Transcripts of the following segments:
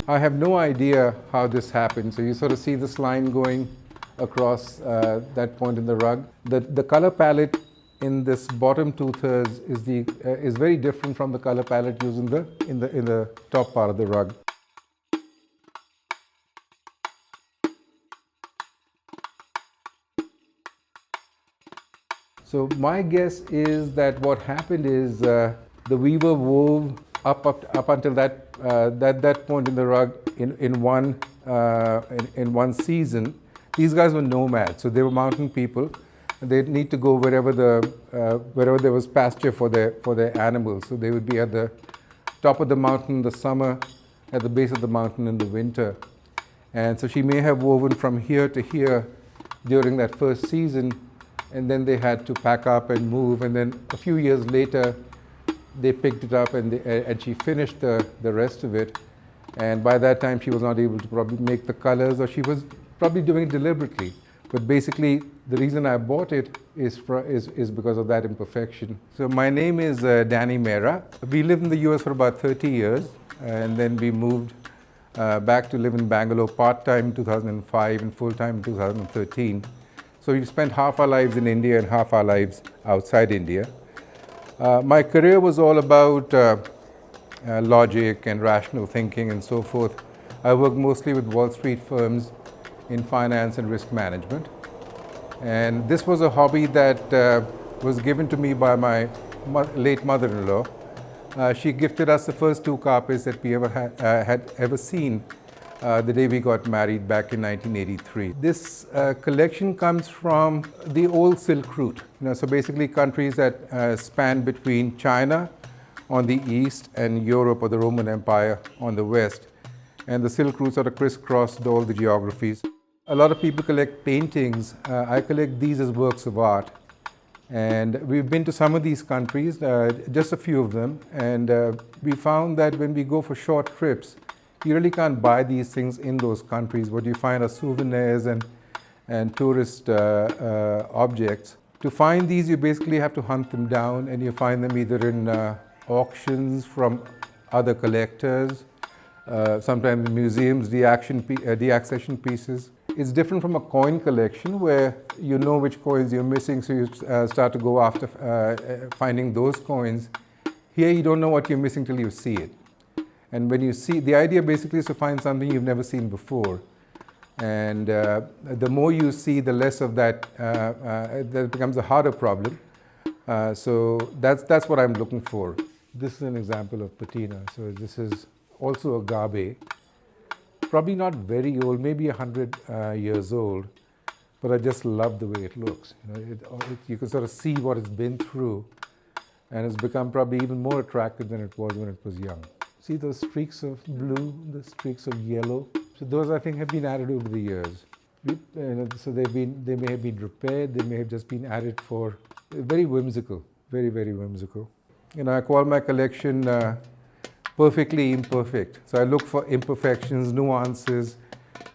I have no idea how this happened. So you sort of see this line going across that point in the rug. The color palette in this bottom two-thirds is very different from the color palette used in the top part of the rug. So my guess is that what happened is the weaver wove up until that point in the rug in one season. These guys were nomads, so they were mountain people. They'd need to go wherever there was pasture for their animals. So they would be at the top of the mountain in the summer, at the base of the mountain in the winter. And so she may have woven from here to here during that first season, and then they had to pack up and move. And then a few years later, they picked it up and she finished the rest of it. And by that time, she was not able to probably make the colors, or she was probably doing it deliberately. But basically, the reason I bought it is because of that imperfection. So my name is Danny Mehra. We lived in the US for about 30 years, and then we moved back to live in Bangalore part-time in 2005 and full-time in 2013. So we've spent half our lives in India and half our lives outside India. My career was all about logic and rational thinking and so forth. I worked mostly with Wall Street firms in finance and risk management. And this was a hobby that was given to me by my late mother-in-law. She gifted us the first 2 carpets that we had ever seen the day we got married back in 1983. This collection comes from the old Silk Route. So basically countries that span between China on the east and Europe or the Roman Empire on the west. And the Silk Route sort of crisscrossed all the geographies. A lot of people collect paintings. I collect these as works of art. And we've been to some of these countries, just a few of them. And we found that when we go for short trips, you really can't buy these things in those countries. What you find are souvenirs and tourist objects. To find these, you basically have to hunt them down, and you find them either in auctions from other collectors, sometimes in museums, deaccession pieces. It's different from a coin collection where you know which coins you're missing, so you start to go after finding those coins. Here you don't know what you're missing till you see it. And when you see, the idea basically is to find something you've never seen before. And the more you see, the less of that becomes a harder problem. So that's what I'm looking for. This is an example of patina. So this is also agave. Probably not very old, maybe 100 years old, but I just love the way it looks. You can sort of see what it's been through, and it's become probably even more attractive than it was when it was young. See those streaks of blue, the streaks of yellow? So those, I think, have been added over the years. So they may have been repaired, they may have just been added for very whimsical, very, very whimsical. I call my collection perfectly imperfect. So I look for imperfections, nuances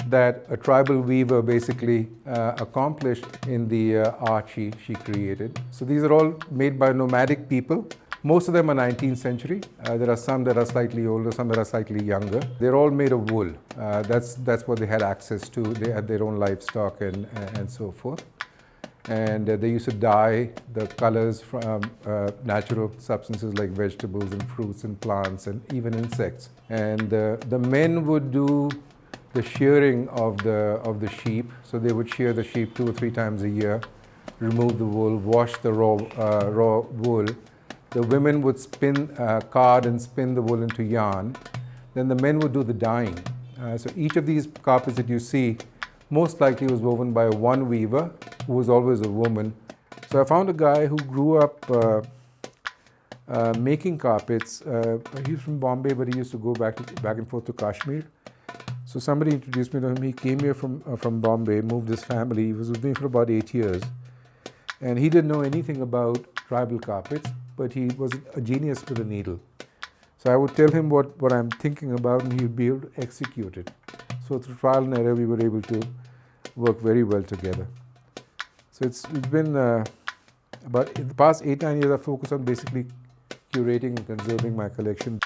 that a tribal weaver basically accomplished in the art she created. So these are all made by nomadic people. Most of them are 19th century. There are some that are slightly older, some that are slightly younger. They're all made of wool. That's what they had access to. They had their own livestock and so forth. And they used to dye the colors from natural substances like vegetables and fruits and plants and even insects. And the men would do the shearing of the sheep. So they would shear the sheep 2 or 3 times a year, remove the wool, wash the raw wool. The women would card and spin the wool into yarn. Then the men would do the dyeing. So each of these carpets that you see most likely was woven by one weaver, who was always a woman. So I found a guy who grew up making carpets. He's from Bombay, but he used to go back and forth to Kashmir. So somebody introduced me to him. He came here from Bombay, moved his family. He was with me for about 8 years. And he didn't know anything about tribal carpets, but he was a genius with a needle. So I would tell him what I'm thinking about, and he'd be able to execute it. So through trial and error, we were able to work very well together. So it's been about, in the past 8-9 years, I've focused on basically curating and conserving my collection.